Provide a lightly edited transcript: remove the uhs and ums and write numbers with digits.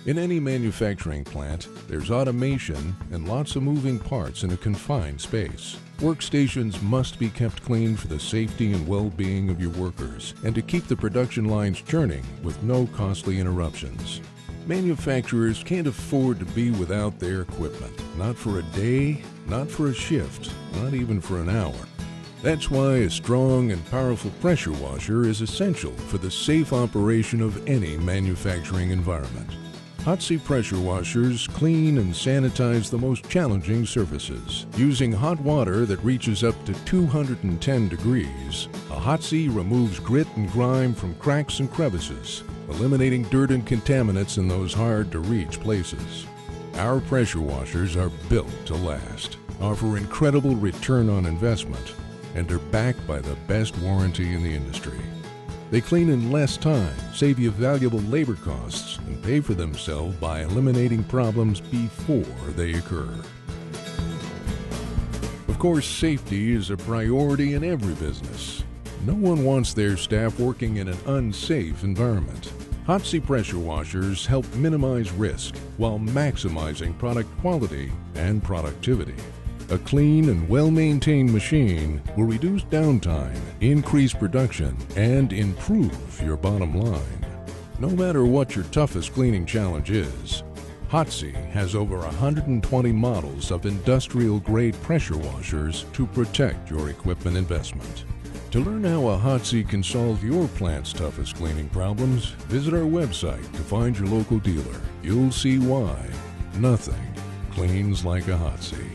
In any manufacturing plant, there's automation and lots of moving parts in a confined space. Workstations must be kept clean for the safety and well-being of your workers and to keep the production lines churning with no costly interruptions. Manufacturers can't afford to be without their equipment. Not for a day, not for a shift, not even for an hour. That's why a strong and powerful pressure washer is essential for the safe operation of any manufacturing environment. Hotsy pressure washers clean and sanitize the most challenging surfaces. Using hot water that reaches up to 210 degrees, a Hotsy removes grit and grime from cracks and crevices, eliminating dirt and contaminants in those hard-to-reach places. Our pressure washers are built to last, offer incredible return on investment, and are backed by the best warranty in the industry. They clean in less time, save you valuable labor costs, and pay for themselves by eliminating problems before they occur. Of course, safety is a priority in every business. No one wants their staff working in an unsafe environment. Hotsy pressure washers help minimize risk while maximizing product quality and productivity. A clean and well-maintained machine will reduce downtime, increase production, and improve your bottom line. No matter what your toughest cleaning challenge is, Hotsy has over 120 models of industrial-grade pressure washers to protect your equipment investment. To learn how a Hotsy can solve your plant's toughest cleaning problems, visit our website to find your local dealer. You'll see why nothing cleans like a Hotsy.